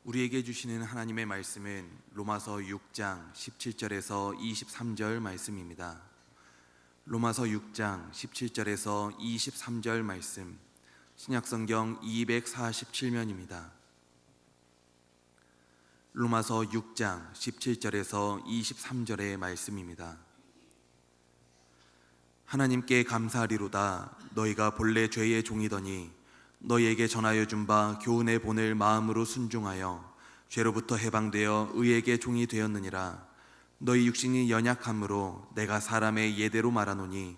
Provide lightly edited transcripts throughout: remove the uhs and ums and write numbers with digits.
우리에게 주시는 하나님의 말씀은 로마서 6장 17절에서 23절 말씀입니다. 로마서 6장 17절에서 23절 말씀, 신약성경 247면입니다. 로마서 6장 17절에서 23절의 말씀입니다. 하나님께 감사하리로다. 너희가 본래 죄의 종이더니 너희에게 전하여 준 바 교훈의 본을 마음으로 순종하여 죄로부터 해방되어 의에게 종이 되었느니라. 너희 육신이 연약함으로 내가 사람의 예대로 말하노니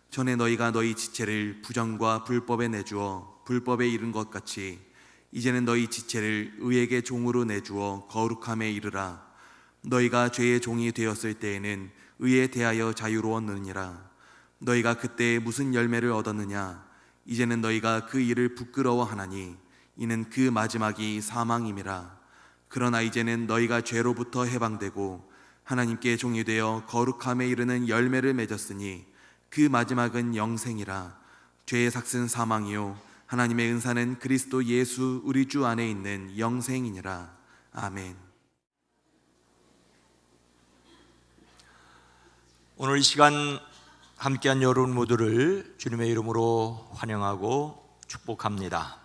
전에 너희가 너희 지체를 부정과 불법에 내주어 불법에 이른 것 같이 이제는 너희 지체를 의에게 종으로 내주어 거룩함에 이르라. 너희가 죄의 종이 되었을 때에는 의에 대하여 자유로웠느니라. 너희가 그때 무슨 열매를 얻었느냐? 이제는 너희가 그 일을 부끄러워하나니 이는 그 마지막이 사망임이라. 그러나 이제는 너희가 죄로부터 해방되고 하나님께 종이 되어 거룩함에 이르는 열매를 맺었으니 그 마지막은 영생이라. 죄의 삭은 사망이요 하나님의 은사는 그리스도 예수 우리 주 안에 있는 영생이니라. 아멘. 오늘 이 시간 함께한 여러분 모두를 주님의 이름으로 환영하고 축복합니다.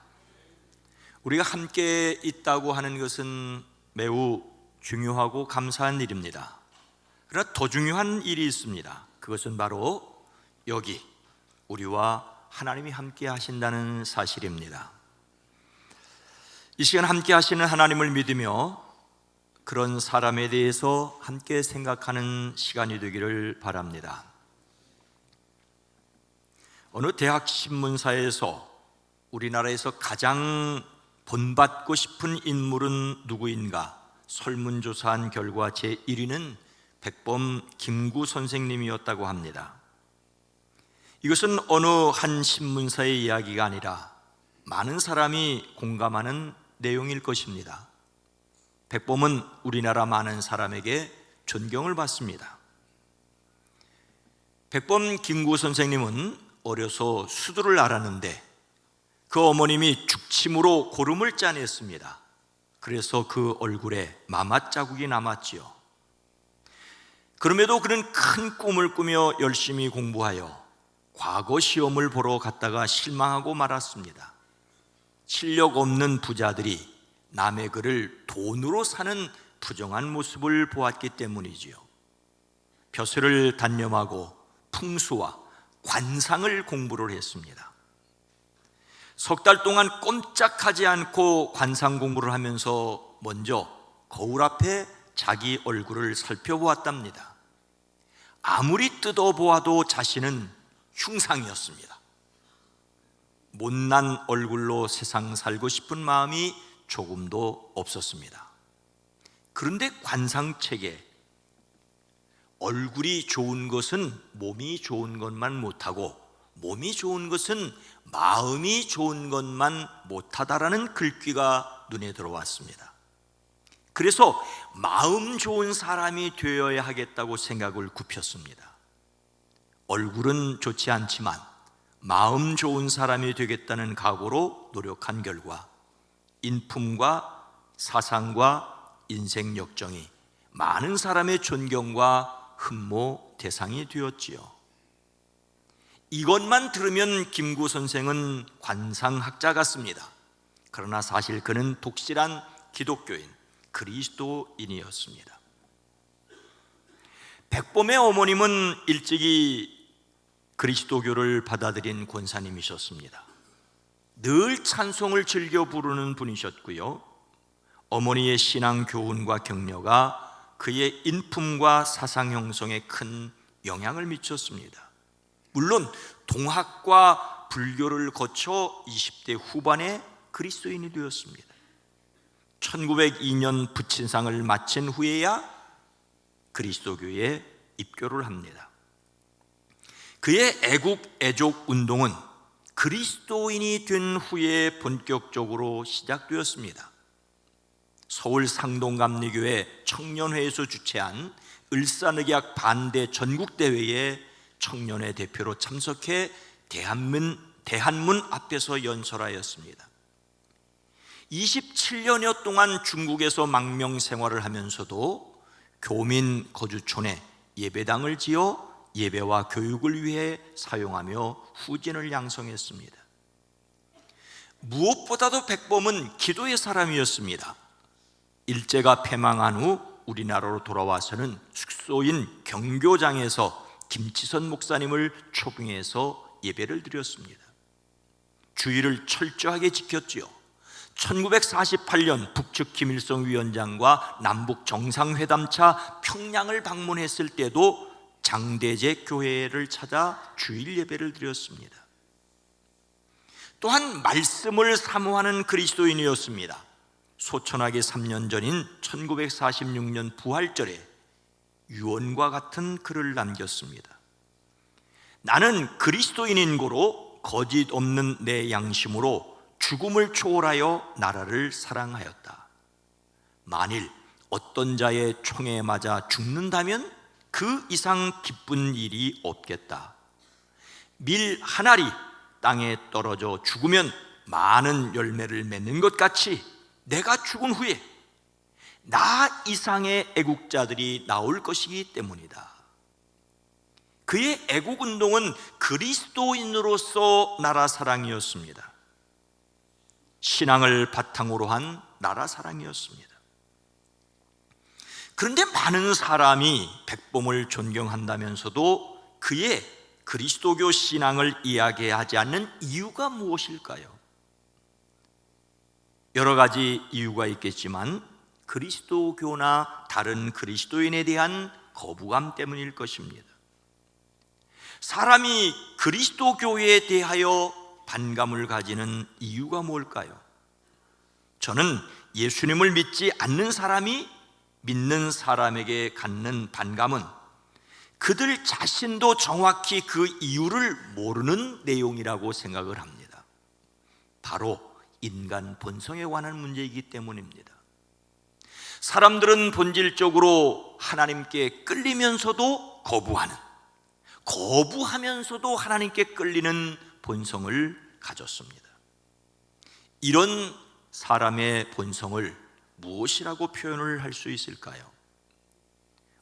우리가 함께 있다고 하는 것은 매우 중요하고 감사한 일입니다. 그러나 더 중요한 일이 있습니다. 그것은 바로 여기 우리와 하나님이 함께 하신다는 사실입니다. 이 시간 함께 하시는 하나님을 믿으며 그런 사람에 대해서 함께 생각하는 시간이 되기를 바랍니다. 어느 대학 신문사에서 우리나라에서 가장 본받고 싶은 인물은 누구인가 설문조사한 결과 제1위는 백범 김구 선생님이었다고 합니다. 이것은 어느 한 신문사의 이야기가 아니라 많은 사람이 공감하는 내용일 것입니다. 백범은 우리나라 많은 사람에게 존경을 받습니다. 백범 김구 선생님은 어려서 수두를 앓았는데 그 어머님이 죽침으로 고름을 짜냈습니다. 그래서 그 얼굴에 마맛 자국이 남았지요. 그럼에도 그는 큰 꿈을 꾸며 열심히 공부하여 과거 시험을 보러 갔다가 실망하고 말았습니다. 실력 없는 부자들이 남의 글을 돈으로 사는 부정한 모습을 보았기 때문이지요. 벼슬을 단념하고 풍수와 관상을 공부를 했습니다. 석 달 동안 꼼짝하지 않고 관상 공부를 하면서 먼저 거울 앞에 자기 얼굴을 살펴보았답니다. 아무리 뜯어보아도 자신은 흉상이었습니다. 못난 얼굴로 세상 살고 싶은 마음이 조금도 없었습니다. 그런데 관상책에 얼굴이 좋은 것은 몸이 좋은 것만 못하고 몸이 좋은 것은 마음이 좋은 것만 못하다라는 글귀가 눈에 들어왔습니다. 그래서 마음 좋은 사람이 되어야 하겠다고 생각을 굽혔습니다. 얼굴은 좋지 않지만 마음 좋은 사람이 되겠다는 각오로 노력한 결과 인품과 사상과 인생 역정이 많은 사람의 존경과 흠모 대상이 되었지요. 이것만 들으면 김구 선생은 관상학자 같습니다. 그러나 사실 그는 독실한 기독교인, 그리스도인이었습니다. 백범의 어머님은 일찍이 그리스도교를 받아들인 권사님이셨습니다. 늘 찬송을 즐겨 부르는 분이셨고요. 어머니의 신앙 교훈과 격려가 그의 인품과 사상 형성에 큰 영향을 미쳤습니다. 물론 동학과 불교를 거쳐 20대 후반에 그리스도인이 되었습니다. 1902년 부친상을 마친 후에야 그리스도교에 입교를 합니다. 그의 애국 애족 운동은 그리스도인이 된 후에 본격적으로 시작되었습니다. 서울 상동감리교회 청년회에서 주최한 을사늑약 반대 전국대회에 청년회 대표로 참석해 대한문 앞에서 연설하였습니다. 27년여 동안 중국에서 망명 생활을 하면서도 교민 거주촌에 예배당을 지어 예배와 교육을 위해 사용하며 후진을 양성했습니다. 무엇보다도 백범은 기도의 사람이었습니다. 일제가 패망한 후 우리나라로 돌아와서는 숙소인 경교장에서 김치선 목사님을 초빙해서 예배를 드렸습니다. 주의를 철저하게 지켰지요. 1948년 북측 김일성 위원장과 남북 정상회담차 평양을 방문했을 때도 장대제 교회를 찾아 주일 예배를 드렸습니다. 또한 말씀을 사모하는 그리스도인이었습니다. 소천하게 3년 전인 1946년 부활절에 유언과 같은 글을 남겼습니다. 나는 그리스도인인 고로 거짓 없는 내 양심으로 죽음을 초월하여 나라를 사랑하였다. 만일 어떤 자의 총에 맞아 죽는다면 그 이상 기쁜 일이 없겠다. 밀 한 알이 땅에 떨어져 죽으면 많은 열매를 맺는 것 같이 내가 죽은 후에 나 이상의 애국자들이 나올 것이기 때문이다. 그의 애국운동은 그리스도인으로서 나라 사랑이었습니다. 신앙을 바탕으로 한 나라 사랑이었습니다. 그런데 많은 사람이 백범을 존경한다면서도 그의 그리스도교 신앙을 이야기하지 않는 이유가 무엇일까요? 여러 가지 이유가 있겠지만 그리스도교나 다른 그리스도인에 대한 거부감 때문일 것입니다. 사람이 그리스도교에 대하여 반감을 가지는 이유가 뭘까요? 저는 예수님을 믿지 않는 사람이 믿는 사람에게 갖는 반감은 그들 자신도 정확히 그 이유를 모르는 내용이라고 생각을 합니다. 바로 인간 본성에 관한 문제이기 때문입니다. 사람들은 본질적으로 하나님께 끌리면서도 거부하면서도 하나님께 끌리는 본성을 가졌습니다. 이런 사람의 본성을 무엇이라고 표현을 할 수 있을까요?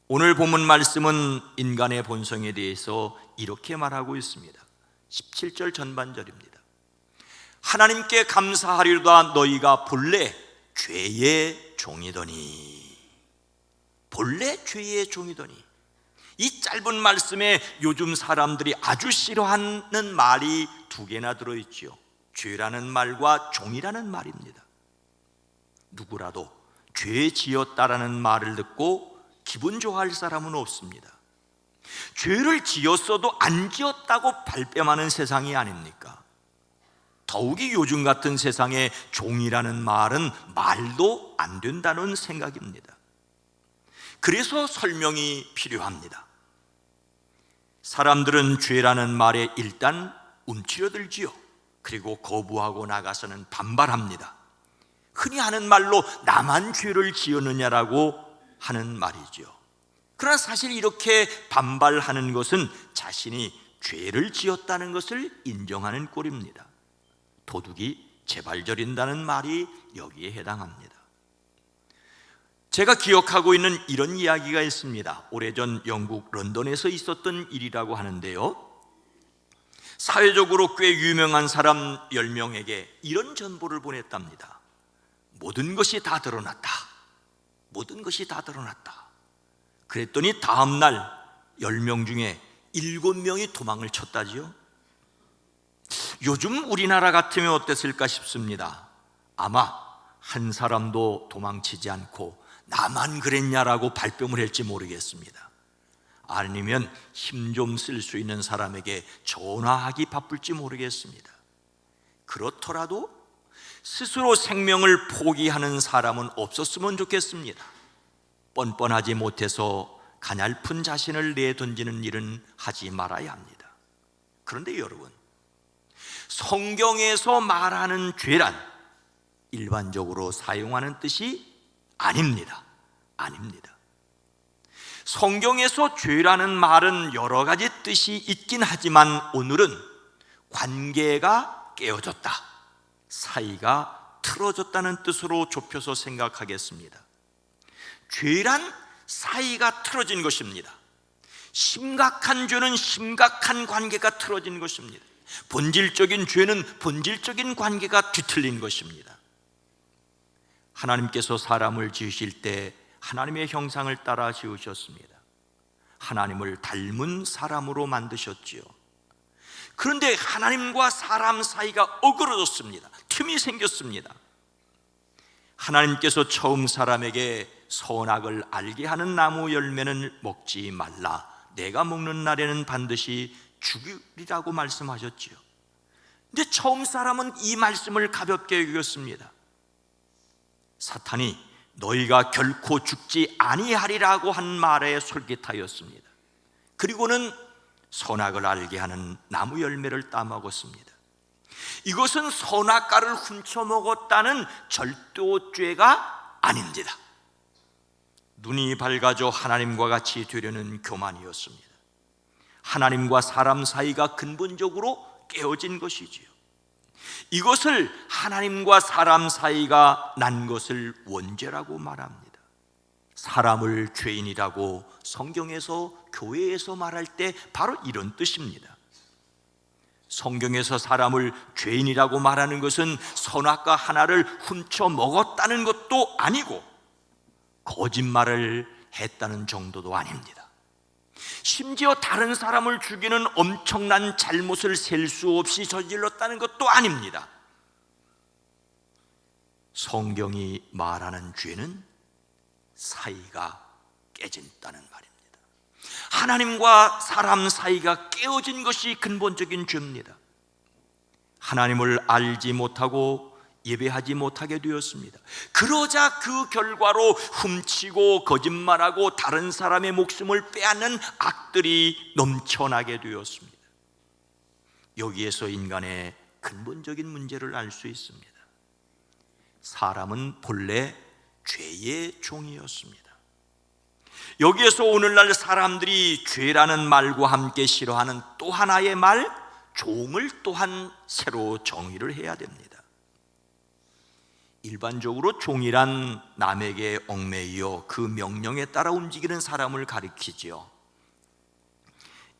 오늘 본문 말씀은 인간의 본성에 대해서 이렇게 말하고 있습니다. 17절 전반절입니다. 하나님께 감사하리로다 너희가 본래 죄의 종이더니. 본래 죄의 종이더니. 이 짧은 말씀에 요즘 사람들이 아주 싫어하는 말이 두 개나 들어있지요. 죄라는 말과 종이라는 말입니다. 누구라도 죄 지었다라는 말을 듣고 기분 좋아할 사람은 없습니다. 죄를 지었어도 안 지었다고 발뺌하는 세상이 아닙니까? 더욱이 요즘 같은 세상에 종이라는 말은 말도 안 된다는 생각입니다. 그래서 설명이 필요합니다. 사람들은 죄라는 말에 일단 움츠러들지요. 그리고 거부하고 나가서는 반발합니다. 흔히 하는 말로 나만 죄를 지었느냐라고 하는 말이죠. 그러나 사실 이렇게 반발하는 것은 자신이 죄를 지었다는 것을 인정하는 꼴입니다. 도둑이 재발저린다는 말이 여기에 해당합니다. 제가 기억하고 있는 이런 이야기가 있습니다. 오래전 영국 런던에서 있었던 일이라고 하는데요, 사회적으로 꽤 유명한 사람 10명에게 이런 전보를 보냈답니다. 모든 것이 다 드러났다. 모든 것이 다 드러났다. 그랬더니 다음 날 10명 중에 7명이 도망을 쳤다지요. 요즘 우리나라 같으면 어땠을까 싶습니다. 아마 한 사람도 도망치지 않고 나만 그랬냐라고 발뺌을 할지 모르겠습니다. 아니면 힘 좀 쓸 수 있는 사람에게 전화하기 바쁠지 모르겠습니다. 그렇더라도 스스로 생명을 포기하는 사람은 없었으면 좋겠습니다. 뻔뻔하지 못해서 가냘픈 자신을 내던지는 일은 하지 말아야 합니다. 그런데 여러분, 성경에서 말하는 죄란 일반적으로 사용하는 뜻이 아닙니다. 성경에서 죄라는 말은 여러 가지 뜻이 있긴 하지만 오늘은 관계가 깨어졌다, 사이가 틀어졌다는 뜻으로 좁혀서 생각하겠습니다. 죄란 사이가 틀어진 것입니다. 심각한 죄는 심각한 관계가 틀어진 것입니다. 본질적인 죄는 본질적인 관계가 뒤틀린 것입니다. 하나님께서 사람을 지으실 때 하나님의 형상을 따라 지으셨습니다. 하나님을 닮은 사람으로 만드셨지요. 그런데 하나님과 사람 사이가 어그러졌습니다. 틈이 생겼습니다. 하나님께서 처음 사람에게 선악을 알게 하는 나무 열매는 먹지 말라, 내가 먹는 날에는 반드시 죽으리라고 말씀하셨지요. 근데 처음 사람은 이 말씀을 가볍게 여겼습니다. 사탄이 너희가 결코 죽지 아니하리라고 한 말에 솔깃하였습니다. 그리고는 선악을 알게 하는 나무 열매를 따먹었습니다. 이것은 선악과를 훔쳐먹었다는 절도죄가 아닙니다. 눈이 밝아져 하나님과 같이 되려는 교만이었습니다. 하나님과 사람 사이가 근본적으로 깨어진 것이지요. 이것을 하나님과 사람 사이가 난 것을 원죄라고 말합니다. 사람을 죄인이라고 성경에서, 교회에서 말할 때 바로 이런 뜻입니다. 성경에서 사람을 죄인이라고 말하는 것은 선악과 하나를 훔쳐 먹었다는 것도 아니고 거짓말을 했다는 정도도 아닙니다. 심지어 다른 사람을 죽이는 엄청난 잘못을 셀 수 없이 저질렀다는 것도 아닙니다. 성경이 말하는 죄는 사이가 깨진다는 말입니다. 하나님과 사람 사이가 깨어진 것이 근본적인 죄입니다. 하나님을 알지 못하고 예배하지 못하게 되었습니다. 그러자 그 결과로 훔치고 거짓말하고 다른 사람의 목숨을 빼앗는 악들이 넘쳐나게 되었습니다. 여기에서 인간의 근본적인 문제를 알 수 있습니다. 사람은 본래 죄의 종이었습니다. 여기에서 오늘날 사람들이 죄라는 말과 함께 싫어하는 또 하나의 말, 종을 또한 새로 정의를 해야 됩니다. 일반적으로 종이란 남에게 얽매이어 그 명령에 따라 움직이는 사람을 가리키지요.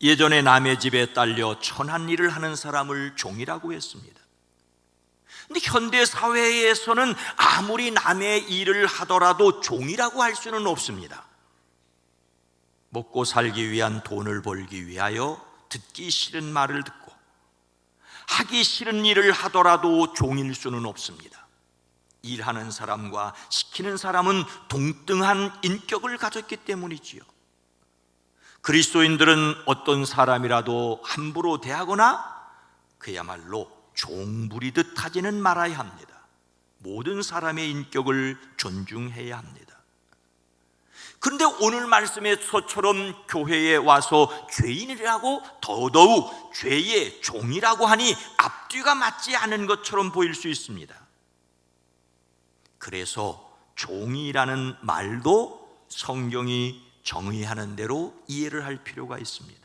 예전에 남의 집에 딸려 천한 일을 하는 사람을 종이라고 했습니다. 근데 현대 사회에서는 아무리 남의 일을 하더라도 종이라고 할 수는 없습니다. 먹고 살기 위한 돈을 벌기 위하여 듣기 싫은 말을 듣고 하기 싫은 일을 하더라도 종일 수는 없습니다. 일하는 사람과 시키는 사람은 동등한 인격을 가졌기 때문이지요. 그리스도인들은 어떤 사람이라도 함부로 대하거나 그야말로 종부리듯 하지는 말아야 합니다. 모든 사람의 인격을 존중해야 합니다. 그런데 오늘 말씀에서처럼 교회에 와서 죄인이라고 더더욱 죄의 종이라고 하니 앞뒤가 맞지 않은 것처럼 보일 수 있습니다. 그래서 종이라는 말도 성경이 정의하는 대로 이해를 할 필요가 있습니다.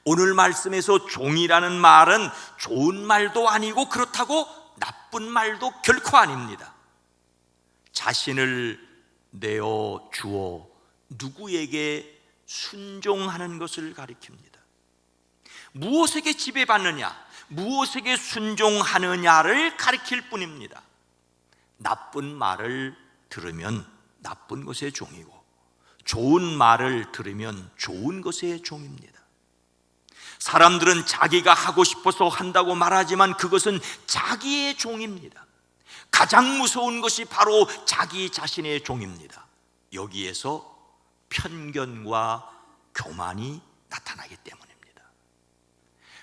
오늘 말씀에서 종이라는 말은 좋은 말도 아니고 그렇다고 나쁜 말도 결코 아닙니다. 자신을 내어 주어 누구에게 순종하는 것을 가리킵니다. 무엇에게 지배받느냐, 무엇에게 순종하느냐를 가리킬 뿐입니다. 나쁜 말을 들으면 나쁜 것의 종이고 좋은 말을 들으면 좋은 것의 종입니다. 사람들은 자기가 하고 싶어서 한다고 말하지만 그것은 자기의 종입니다. 가장 무서운 것이 바로 자기 자신의 종입니다. 여기에서 편견과 교만이 나타나기 때문입니다.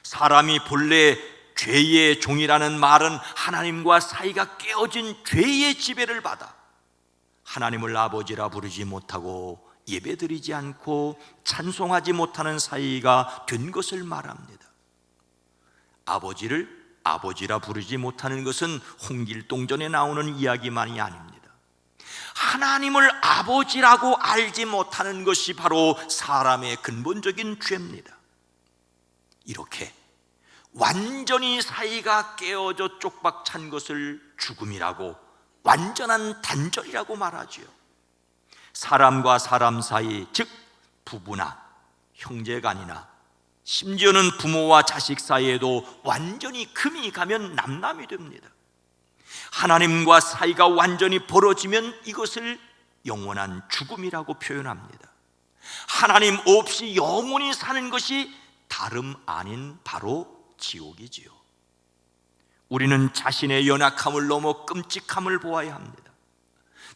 사람이 본래 죄의 종이라는 말은 하나님과 사이가 깨어진 죄의 지배를 받아 하나님을 아버지라 부르지 못하고 예배드리지 않고 찬송하지 못하는 사이가 된 것을 말합니다. 아버지를 아버지라 부르지 못하는 것은 홍길동전에 나오는 이야기만이 아닙니다. 하나님을 아버지라고 알지 못하는 것이 바로 사람의 근본적인 죄입니다. 이렇게 완전히 사이가 깨어져 쪽박 찬 것을 죽음이라고, 완전한 단절이라고 말하지요. 사람과 사람 사이, 즉 부부나 형제간이나 심지어는 부모와 자식 사이에도 완전히 금이 가면 남남이 됩니다. 하나님과 사이가 완전히 벌어지면 이것을 영원한 죽음이라고 표현합니다. 하나님 없이 영원히 사는 것이 다름 아닌 바로 지옥이지요. 우리는 자신의 연약함을 넘어 끔찍함을 보아야 합니다.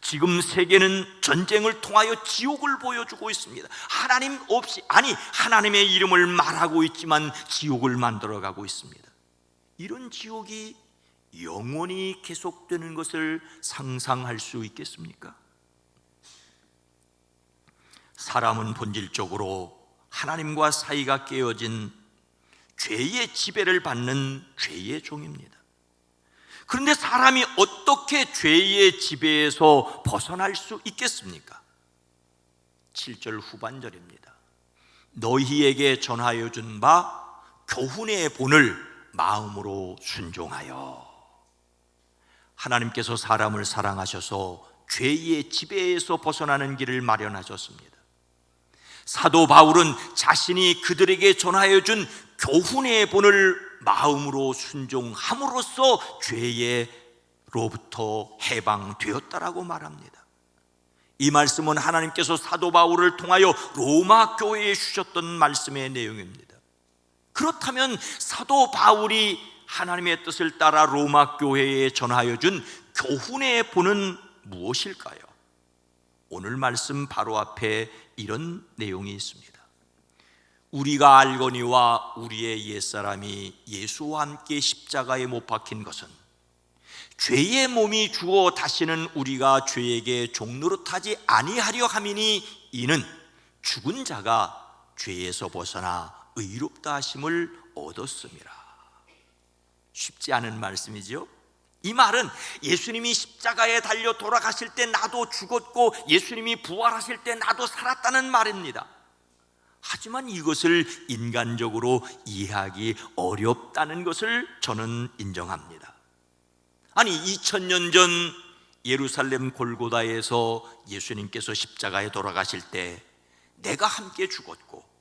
지금 세계는 전쟁을 통하여 지옥을 보여주고 있습니다. 하나님 없이, 아니 하나님의 이름을 말하고 있지만 지옥을 만들어가고 있습니다. 이런 지옥이 영원히 계속되는 것을 상상할 수 있겠습니까? 사람은 본질적으로 하나님과 사이가 깨어진 죄의 지배를 받는 죄의 종입니다. 그런데 사람이 어떻게 죄의 지배에서 벗어날 수 있겠습니까? 7절 후반절입니다. 너희에게 전하여 준 바 교훈의 본을 마음으로 순종하여. 하나님께서 사람을 사랑하셔서 죄의 지배에서 벗어나는 길을 마련하셨습니다. 사도 바울은 자신이 그들에게 전하여 준 교훈의 본을 마음으로 순종함으로써 죄로부터 해방되었다라고 말합니다. 이 말씀은 하나님께서 사도 바울을 통하여 로마 교회에 주셨던 말씀의 내용입니다. 그렇다면 사도 바울이 하나님의 뜻을 따라 로마 교회에 전하여 준 교훈의 본은 무엇일까요? 오늘 말씀 바로 앞에 이런 내용이 있습니다. 우리가 알거니와 우리의 옛사람이 예수와 함께 십자가에 못 박힌 것은 죄의 몸이 죽어 다시는 우리가 죄에게 종노릇하지 아니하려 함이니, 이는 죽은 자가 죄에서 벗어나 의롭다 하심을 얻었음이라. 쉽지 않은 말씀이죠. 이 말은 예수님이 십자가에 달려 돌아가실 때 나도 죽었고 예수님이 부활하실 때 나도 살았다는 말입니다. 하지만 이것을 인간적으로 이해하기 어렵다는 것을 저는 인정합니다. 아니 2000년 전 예루살렘 골고다에서 예수님께서 십자가에 돌아가실 때 내가 함께 죽었고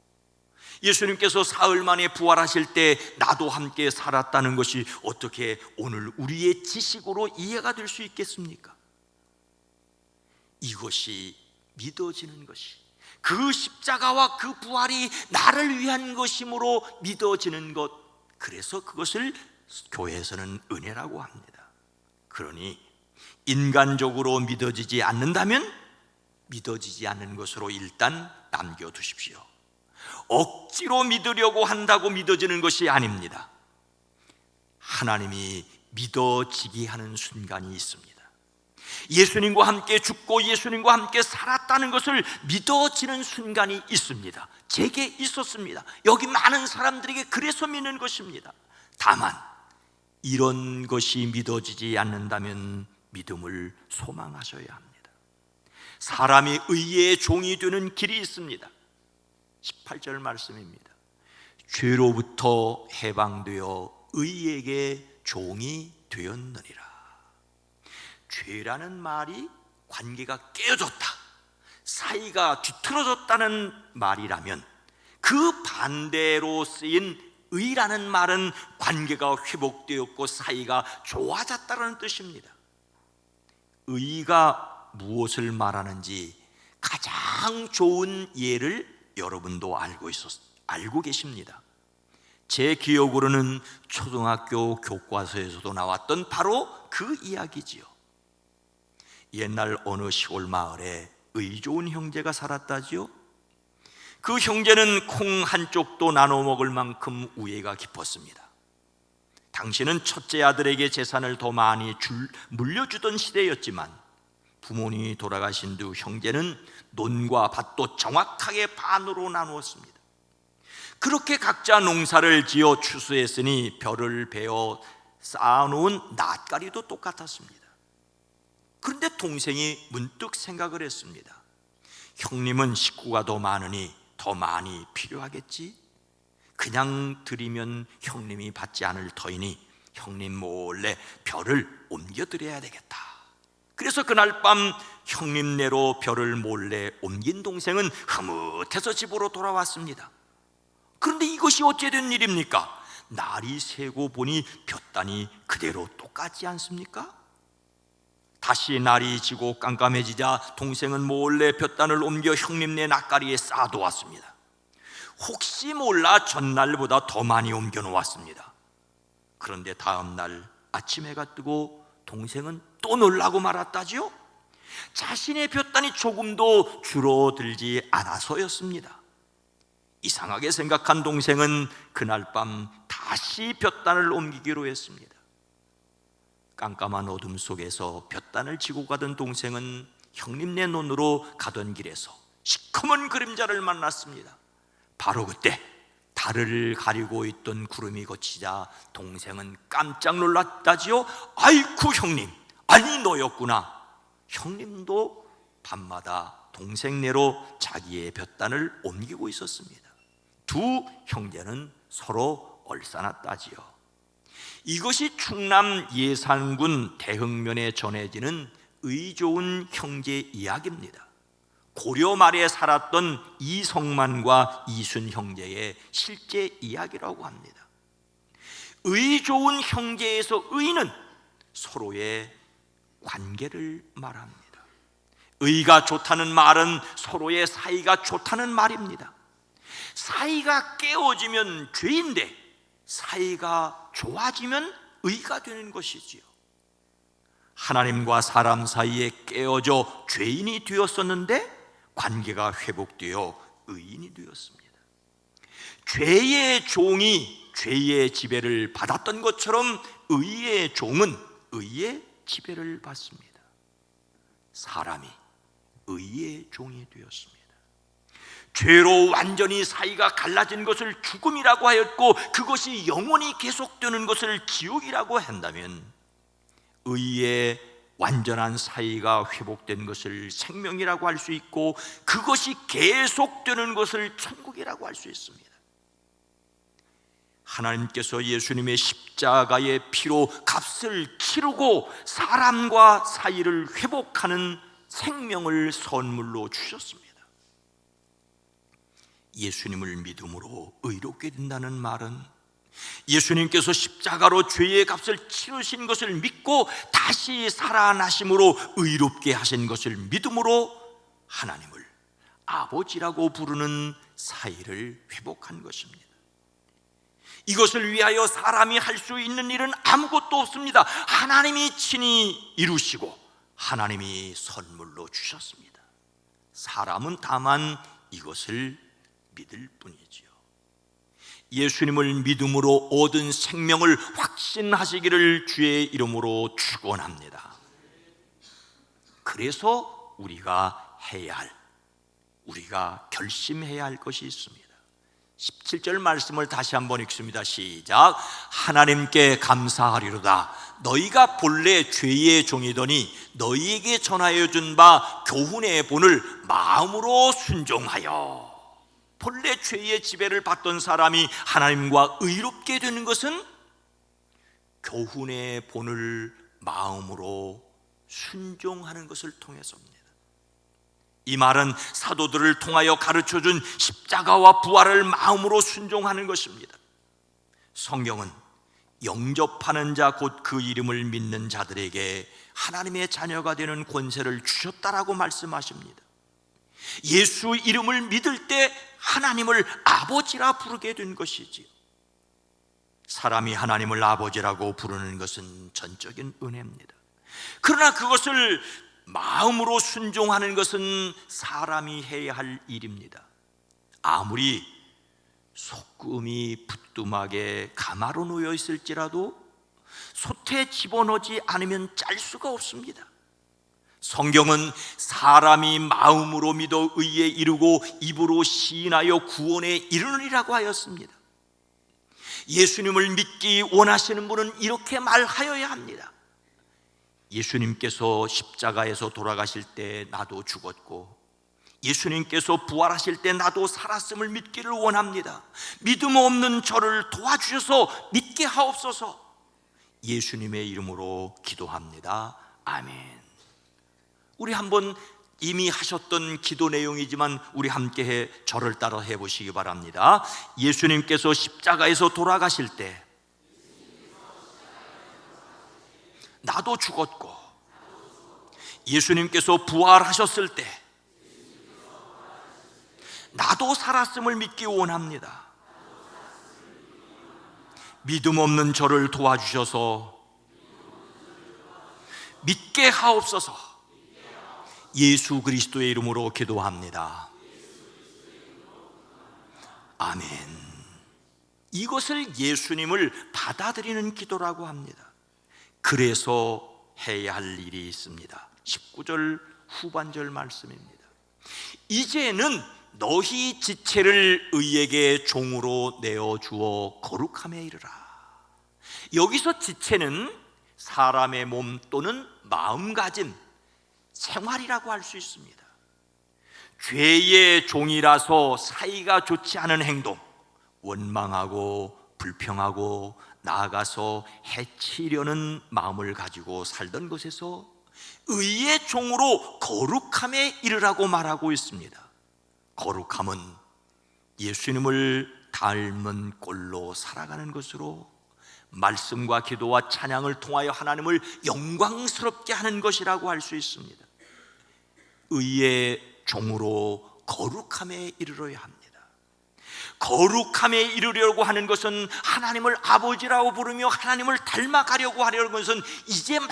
예수님께서 사흘 만에 부활하실 때 나도 함께 살았다는 것이 어떻게 오늘 우리의 지식으로 이해가 될 수 있겠습니까? 이것이 믿어지는 것이, 그 십자가와 그 부활이 나를 위한 것이므로 믿어지는 것, 그래서 그것을 교회에서는 은혜라고 합니다. 그러니 인간적으로 믿어지지 않는다면 믿어지지 않는 것으로 일단 남겨두십시오. 억지로 믿으려고 한다고 믿어지는 것이 아닙니다. 하나님이 믿어지게 하는 순간이 있습니다. 예수님과 함께 죽고 예수님과 함께 살았다는 것을 믿어지는 순간이 있습니다. 제게 있었습니다. 여기 많은 사람들에게 그래서 믿는 것입니다. 다만 이런 것이 믿어지지 않는다면 믿음을 소망하셔야 합니다. 사람이 의의 종이 되는 길이 있습니다. 18절 말씀입니다. 죄로부터 해방되어 의에게 종이 되었느니라. 죄라는 말이 관계가 깨어졌다, 사이가 뒤틀어졌다는 말이라면 그 반대로 쓰인 의라는 말은 관계가 회복되었고 사이가 좋아졌다는 뜻입니다. 의가 무엇을 말하는지 가장 좋은 예를 여러분도 알고 계십니다. 제 기억으로는 초등학교 교과서에서도 나왔던 바로 그 이야기지요. 옛날 어느 시골 마을에 의 좋은 형제가 살았다지요. 그 형제는 콩 한쪽도 나눠 먹을 만큼 우애가 깊었습니다. 당시는 첫째 아들에게 재산을 더 많이 물려주던 시대였지만 부모님이 돌아가신 뒤 형제는 논과 밭도 정확하게 반으로 나누었습니다. 그렇게 각자 농사를 지어 추수했으니 벼를 베어 쌓아놓은 낫가리도 똑같았습니다. 그런데 동생이 문득 생각을 했습니다. 형님은 식구가 더 많으니 더 많이 필요하겠지? 그냥 드리면 형님이 받지 않을 터이니 형님 몰래 별을 옮겨드려야 되겠다. 그래서 그날 밤 형님네로 별을 몰래 옮긴 동생은 흐뭇해서 집으로 돌아왔습니다. 그런데 이것이 어째 된 일입니까? 날이 새고 보니 볕단이 그대로 똑같지 않습니까? 다시 날이 지고 깜깜해지자 동생은 몰래 볕단을 옮겨 형님네 낫가리에 쌓아두었습니다. 혹시 몰라 전날보다 더 많이 옮겨 놓았습니다. 그런데 다음 날 아침 해가 뜨고 동생은 또 놀라고 말았다지요. 자신의 볕단이 조금도 줄어들지 않아서였습니다. 이상하게 생각한 동생은 그날 밤 다시 볕단을 옮기기로 했습니다. 깜깜한 어둠 속에서 볕단을 지고 가던 동생은 형님네 논으로 가던 길에서 시커먼 그림자를 만났습니다. 바로 그때 달을 가리고 있던 구름이 걷히자 동생은 깜짝 놀랐다지요. 아이쿠 형님, 아니 너였구나. 형님도 밤마다 동생네로 자기의 볕단을 옮기고 있었습니다. 두 형제는 서로 얼싸났다지요. 이것이 충남 예산군 대흥면에 전해지는 의좋은 형제 이야기입니다. 고려 말에 살았던 이성만과 이순 형제의 실제 이야기라고 합니다. 의좋은 형제에서 의는 서로의 관계를 말합니다. 의가 좋다는 말은 서로의 사이가 좋다는 말입니다. 사이가 깨어지면 죄인데 사이가 좋아지면 의가 되는 것이지요. 하나님과 사람 사이에 깨어져 죄인이 되었었는데 관계가 회복되어 의인이 되었습니다. 죄의 종이 죄의 지배를 받았던 것처럼 의의 종은 의의 지배를 받습니다. 사람이 의의 종이 되었습니다. 죄로 완전히 사이가 갈라진 것을 죽음이라고 하였고 그것이 영원히 계속되는 것을 지옥이라고 한다면 의의 완전한 사이가 회복된 것을 생명이라고 할 수 있고 그것이 계속되는 것을 천국이라고 할 수 있습니다. 하나님께서 예수님의 십자가의 피로 값을 치르고 사람과 사이를 회복하는 생명을 선물로 주셨습니다. 예수님을 믿음으로 의롭게 된다는 말은 예수님께서 십자가로 죄의 값을 치르신 것을 믿고 다시 살아나심으로 의롭게 하신 것을 믿음으로 하나님을 아버지라고 부르는 사이를 회복한 것입니다. 이것을 위하여 사람이 할 수 있는 일은 아무것도 없습니다. 하나님이 친히 이루시고 하나님이 선물로 주셨습니다. 사람은 다만 이것을 믿을 뿐이지요. 예수님을 믿음으로 얻은 생명을 확신하시기를 주의 이름으로 축원합니다. 그래서 우리가 결심해야 할 것이 있습니다. 17절 말씀을 다시 한번 읽습니다. 시작. 하나님께 감사하리로다. 너희가 본래 죄의 종이더니 너희에게 전하여 준 바 교훈의 본을 마음으로 순종하여. 본래 죄의 지배를 받던 사람이 하나님과 의롭게 되는 것은 교훈의 본을 마음으로 순종하는 것을 통해서입니다. 이 말은 사도들을 통하여 가르쳐준 십자가와 부활을 마음으로 순종하는 것입니다. 성경은 영접하는 자 곧 그 이름을 믿는 자들에게 하나님의 자녀가 되는 권세를 주셨다라고 말씀하십니다. 예수 이름을 믿을 때 하나님을 아버지라 부르게 된 것이지요. 사람이 하나님을 아버지라고 부르는 것은 전적인 은혜입니다. 그러나 그것을 마음으로 순종하는 것은 사람이 해야 할 일입니다. 아무리 소금이 부뚜막에 가마로 놓여 있을지라도 솥에 집어넣지 않으면 짤 수가 없습니다. 성경은 사람이 마음으로 믿어 의에 이르고 입으로 시인하여 구원에 이르느니라고 하였습니다. 예수님을 믿기 원하시는 분은 이렇게 말하여야 합니다. 예수님께서 십자가에서 돌아가실 때 나도 죽었고 예수님께서 부활하실 때 나도 살았음을 믿기를 원합니다. 믿음 없는 저를 도와주셔서 믿게 하옵소서. 예수님의 이름으로 기도합니다. 아멘. 우리 한번 이미 하셨던 기도 내용이지만 우리 함께 저를 따라 해보시기 바랍니다. 예수님께서 십자가에서 돌아가실 때 나도 죽었고, 예수님께서 부활하셨을 때 나도 살았음을 믿기 원합니다. 믿음 없는 저를 도와주셔서 믿게 하옵소서. 예수 그리스도의 이름으로 기도합니다. 아멘. 이것을 예수님을 받아들이는 기도라고 합니다. 그래서 해야 할 일이 있습니다. 19절 후반절 말씀입니다. 이제는 너희 지체를 의에게 종으로 내어주어 거룩함에 이르라. 여기서 지체는 사람의 몸 또는 마음가짐, 생활이라고 할 수 있습니다. 죄의 종이라서 사이가 좋지 않은 행동, 원망하고 불평하고 나아가서 해치려는 마음을 가지고 살던 것에서 의의 종으로 거룩함에 이르라고 말하고 있습니다. 거룩함은 예수님을 닮은 꼴로 살아가는 것으로 말씀과 기도와 찬양을 통하여 하나님을 영광스럽게 하는 것이라고 할 수 있습니다. 의의 종으로 거룩함에 이르러야 합니다. 거룩함에 이르려고 하는 것은 하나님을 아버지라고 부르며 하나님을 닮아가려고 하려는 것은 이제 막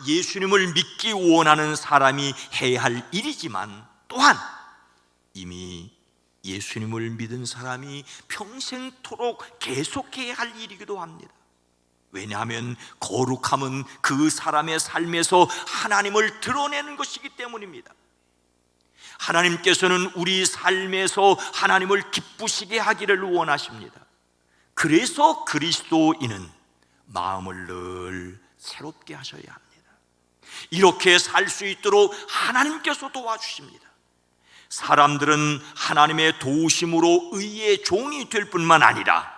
예수님을 믿기 원하는 사람이 해야 할 일이지만, 또한 이미 예수님을 믿은 사람이 평생토록 계속해야 할 일이기도 합니다. 왜냐하면 거룩함은 그 사람의 삶에서 하나님을 드러내는 것이기 때문입니다. 하나님께서는 우리 삶에서 하나님을 기쁘시게 하기를 원하십니다. 그래서 그리스도인은 마음을 늘 새롭게 하셔야 합니다. 이렇게 살 수 있도록 하나님께서 도와주십니다. 사람들은 하나님의 도우심으로 의의 종이 될 뿐만 아니라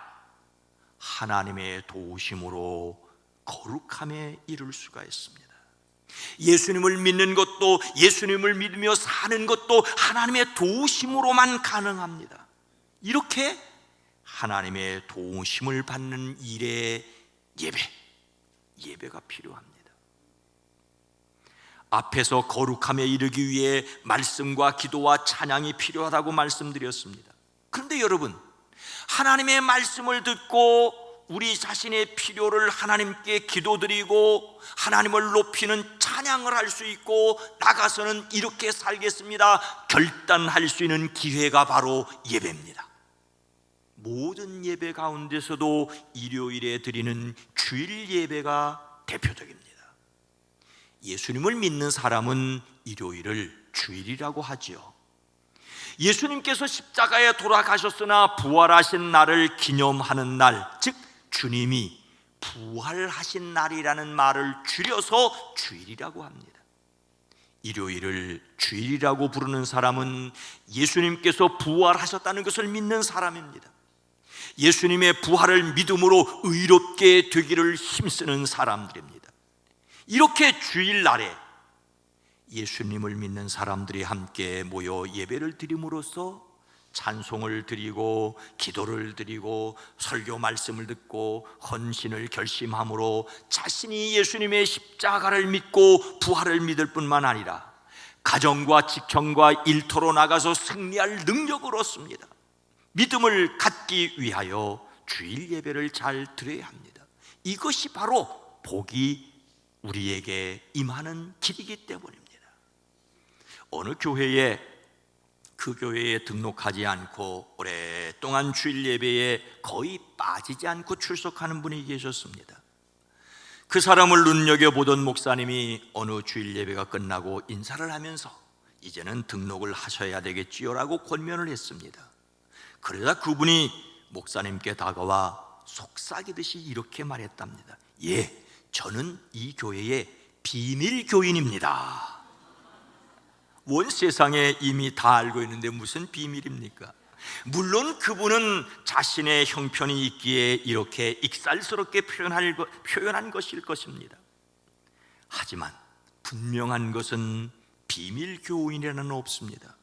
하나님의 도우심으로 거룩함에 이를 수가 있습니다. 예수님을 믿는 것도, 예수님을 믿으며 사는 것도 하나님의 도우심으로만 가능합니다. 이렇게 하나님의 도우심을 받는 일에 예배가 필요합니다. 앞에서 거룩함에 이르기 위해 말씀과 기도와 찬양이 필요하다고 말씀드렸습니다. 그런데 여러분, 하나님의 말씀을 듣고 우리 자신의 필요를 하나님께 기도드리고 하나님을 높이는 찬양을 할 수 있고 나가서는 이렇게 살겠습니다 결단할 수 있는 기회가 바로 예배입니다. 모든 예배 가운데서도 일요일에 드리는 주일 예배가 대표적입니다. 예수님을 믿는 사람은 일요일을 주일이라고 하지요. 예수님께서 십자가에 돌아가셨으나 부활하신 날을 기념하는 날, 즉 주님이 부활하신 날이라는 말을 줄여서 주일이라고 합니다. 일요일을 주일이라고 부르는 사람은 예수님께서 부활하셨다는 것을 믿는 사람입니다. 예수님의 부활을 믿음으로 의롭게 되기를 힘쓰는 사람들입니다. 이렇게 주일날에 예수님을 믿는 사람들이 함께 모여 예배를 드림으로써 찬송을 드리고 기도를 드리고 설교 말씀을 듣고 헌신을 결심함으로 자신이 예수님의 십자가를 믿고 부활을 믿을 뿐만 아니라 가정과 직장과 일터로 나가서 승리할 능력을 얻습니다. 믿음을 갖기 위하여 주일 예배를 잘 드려야 합니다. 이것이 바로 복이 우리에게 임하는 길이기 때문입니다. 어느 교회에 그 교회에 등록하지 않고 오랫동안 주일 예배에 거의 빠지지 않고 출석하는 분이 계셨습니다. 그 사람을 눈여겨보던 목사님이 어느 주일 예배가 끝나고 인사를 하면서 이제는 등록을 하셔야 되겠지요 라고 권면을 했습니다. 그러자 그분이 목사님께 다가와 속삭이듯이 이렇게 말했답니다. 예, 저는 이 교회의 비밀 교인입니다. 온 세상에 이미 다 알고 있는데 무슨 비밀입니까? 물론 그분은 자신의 형편이 있기에 이렇게 익살스럽게 표현한 것일 것입니다. 하지만 분명한 것은 비밀 교인이라는 없습니다.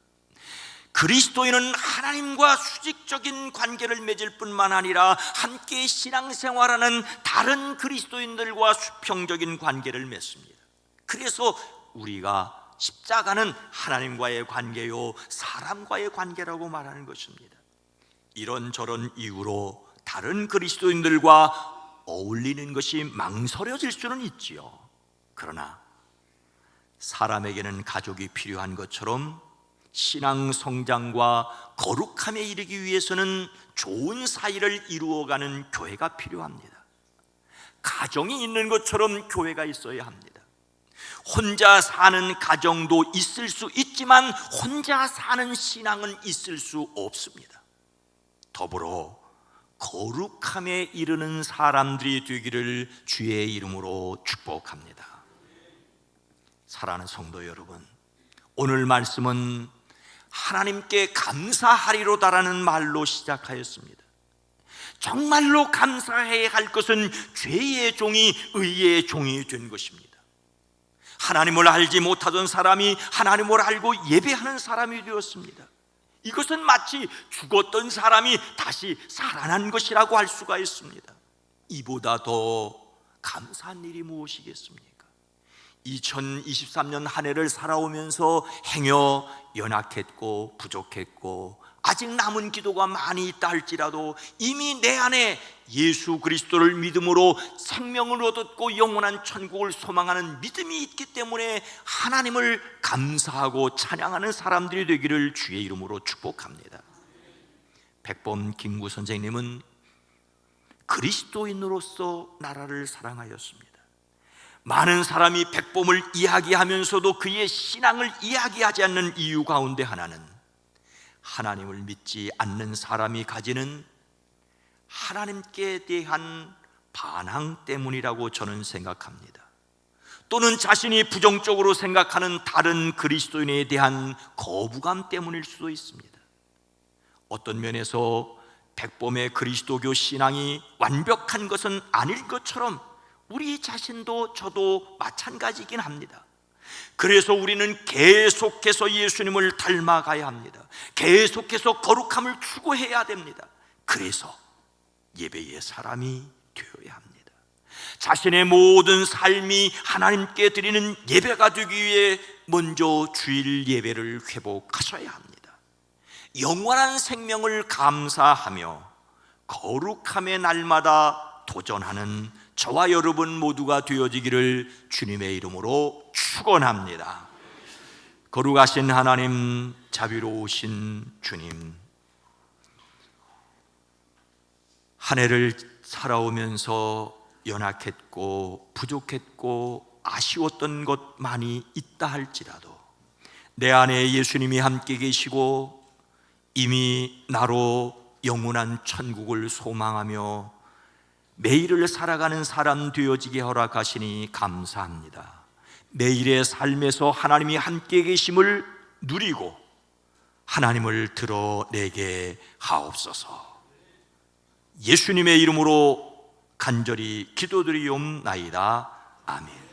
그리스도인은 하나님과 수직적인 관계를 맺을 뿐만 아니라 함께 신앙생활하는 다른 그리스도인들과 수평적인 관계를 맺습니다. 그래서 우리가 십자가는 하나님과의 관계요 사람과의 관계라고 말하는 것입니다. 이런저런 이유로 다른 그리스도인들과 어울리는 것이 망설여질 수는 있지요. 그러나 사람에게는 가족이 필요한 것처럼 신앙 성장과 거룩함에 이르기 위해서는 좋은 사이를 이루어가는 교회가 필요합니다. 가정이 있는 것처럼 교회가 있어야 합니다. 혼자 사는 가정도 있을 수 있지만 혼자 사는 신앙은 있을 수 없습니다. 더불어 거룩함에 이르는 사람들이 되기를 주의 이름으로 축복합니다. 사랑하는 성도 여러분, 오늘 말씀은 하나님께 감사하리로다라는 말로 시작하였습니다. 정말로 감사해야 할 것은 죄의 종이 의의 종이 된 것입니다. 하나님을 알지 못하던 사람이 하나님을 알고 예배하는 사람이 되었습니다. 이것은 마치 죽었던 사람이 다시 살아난 것이라고 할 수가 있습니다. 이보다 더 감사한 일이 무엇이겠습니까? 2023년 한 해를 살아오면서 행여 연약했고 부족했고 아직 남은 기도가 많이 있다 할지라도 이미 내 안에 예수 그리스도를 믿음으로 생명을 얻었고 영원한 천국을 소망하는 믿음이 있기 때문에 하나님을 감사하고 찬양하는 사람들이 되기를 주의 이름으로 축복합니다. 백범 김구 선생님은 그리스도인으로서 나라를 사랑하였습니다. 많은 사람이 백범을 이야기하면서도 그의 신앙을 이야기하지 않는 이유 가운데 하나는 하나님을 믿지 않는 사람이 가지는 하나님께 대한 반항 때문이라고 저는 생각합니다. 또는 자신이 부정적으로 생각하는 다른 그리스도인에 대한 거부감 때문일 수도 있습니다. 어떤 면에서 백범의 그리스도교 신앙이 완벽한 것은 아닐 것처럼 우리 자신도 저도 마찬가지이긴 합니다. 그래서 우리는 계속해서 예수님을 닮아가야 합니다. 계속해서 거룩함을 추구해야 됩니다. 그래서 예배의 사람이 되어야 합니다. 자신의 모든 삶이 하나님께 드리는 예배가 되기 위해 먼저 주일 예배를 회복하셔야 합니다. 영원한 생명을 감사하며 거룩함의 날마다 도전하는 저와 여러분 모두가 되어지기를 주님의 이름으로 축원합니다. 거룩하신 하나님, 자비로우신 주님, 한 해를 살아오면서 연약했고 부족했고 아쉬웠던 것 많이 있다 할지라도 내 안에 예수님이 함께 계시고 이미 나로 영원한 천국을 소망하며 매일을 살아가는 사람 되어지게 허락하시니 감사합니다. 매일의 삶에서 하나님이 함께 계심을 누리고 하나님을 드러내게 하옵소서. 예수님의 이름으로 간절히 기도드리옵나이다. 아멘.